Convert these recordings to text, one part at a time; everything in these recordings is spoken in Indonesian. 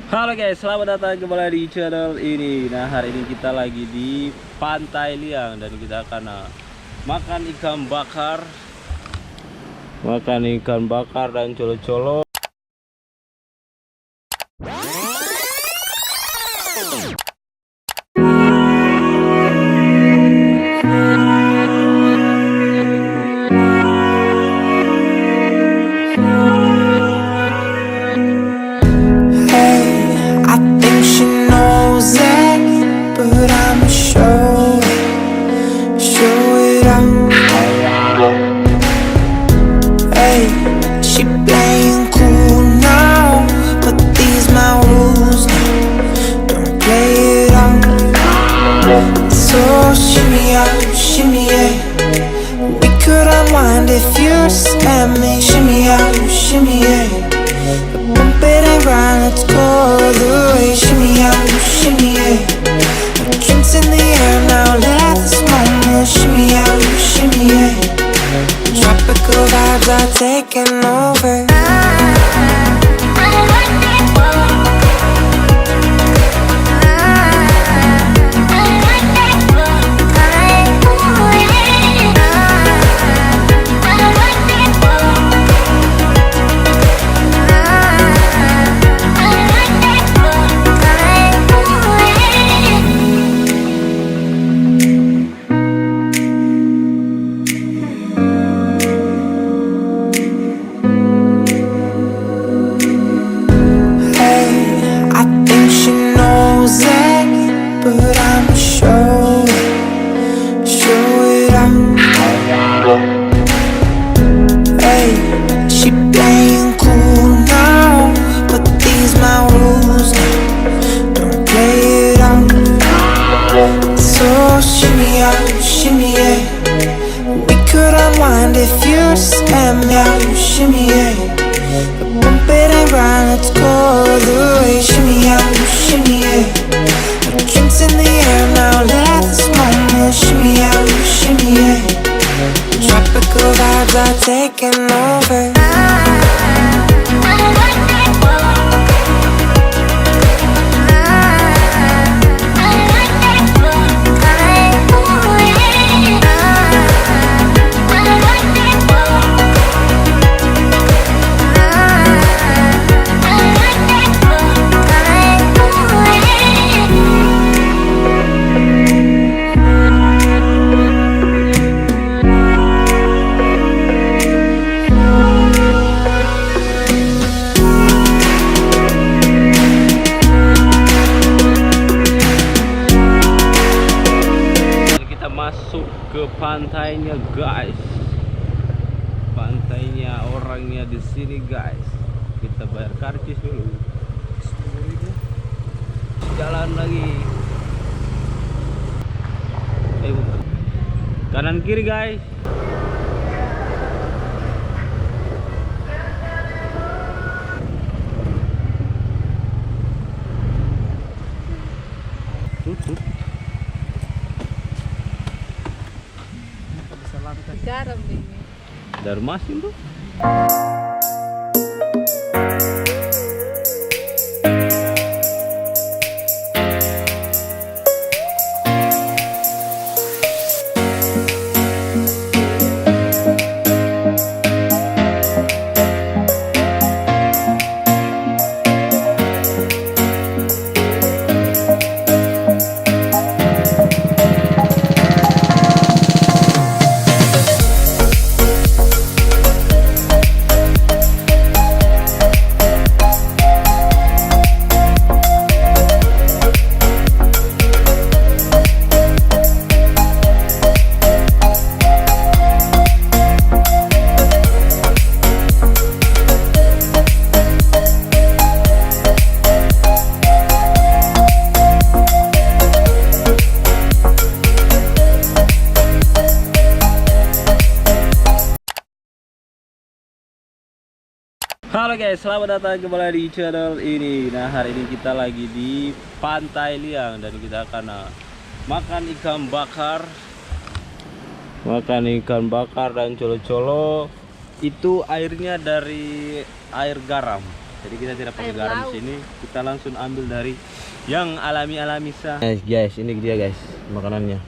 Halo guys, selamat datang kembali di channel ini. Nah, hari ini kita lagi di Pantai Liang dan kita akan makan ikan bakar dan colo-colo. If you just let me shimmy out, shimmy yeah. Bump it and grind, let's go all the way. Shimmy out, shimmy yeah. Drinks in the air now, let this moment. Shimmy out, shimmy yeah. Tropical vibes are taking over. If you just let me out, shimmy yeah. Bump it and grind, let's go all the way. Shimmy out, shimmy yeah. Drinks in the air now, let this moment. Shimmy out, shimmy yeah. Tropical vibes are taking over. Masuk ke pantainya guys, pantainya orangnya di sini guys. Kita bayar karcis dulu, jalan lagi. Kanan kiri guys. Tutup. Garam ini. Darmasin tuh. Halo guys, selamat datang kembali di channel ini. Nah, hari ini kita lagi di Pantai Liang dan kita akan makan ikan bakar dan colo-colo. Itu airnya dari air garam. Jadi kita tidak pakai garam di sini, kita langsung ambil dari yang alami-alami sah. Guys, ini dia guys makanannya.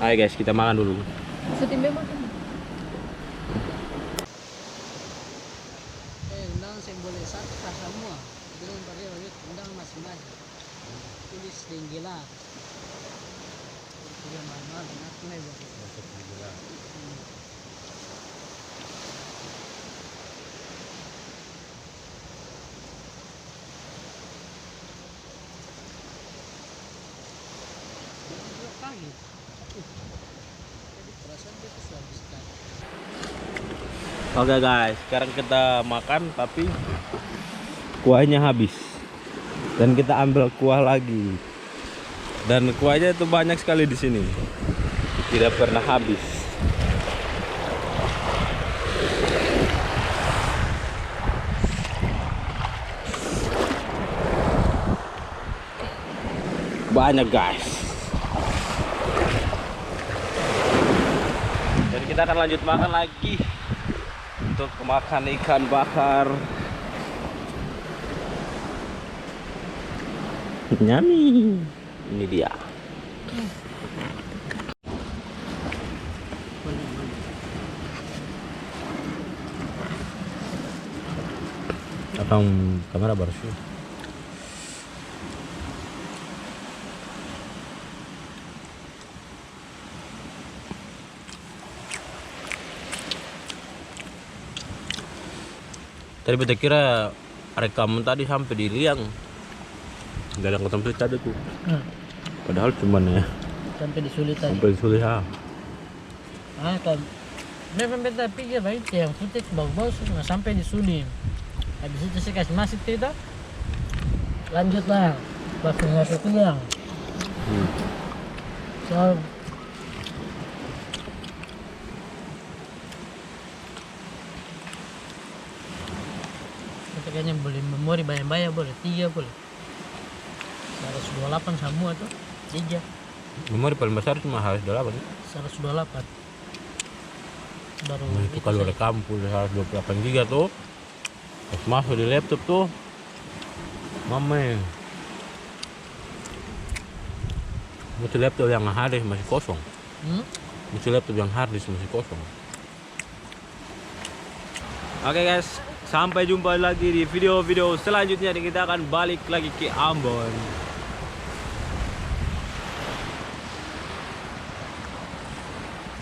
Ayo guys, kita makan dulu. Undang boleh satu semua. Dengan pada undang masing-masing. Tulis tinggi lah. Tidak mahal, aku nih buat. Oke guys, sekarang kita makan tapi kuahnya habis. Dan kita ambil kuah lagi. Dan kuahnya itu banyak sekali di sini. Tidak pernah habis. Banyak guys. Dan kita akan lanjut makan lagi. Untuk makan ikan bakar. Nyami. Ini dia. Atau kamera bersih. Tadi beta kira rekaman tadi sampai di Liang. Gak ada ketemu tadi tuh. Padahal cuman ya. Sampai disulit tadi. Sampai disulit ya. Kan. Memang beta pikir baik yang footage bagus nggak sampai disulit. Habis itu saya kasih masih tidak. Lanjut lah. Langsung masuk ke Liang. So, kayaknya boleh memori banyak-banyak, boleh 3 boleh 128 semua tuh 3 Memori paling besar cuma harus 28 ya? 128 baru itu kalau rekam pun 128 giga tuh pas masuk di laptop tuh mame mesti laptop yang harddisk masih kosong. Mesti laptop yang harddisk masih kosong. Oke guys, sampai jumpa lagi di video-video selanjutnya. Kita akan balik lagi ke Ambon.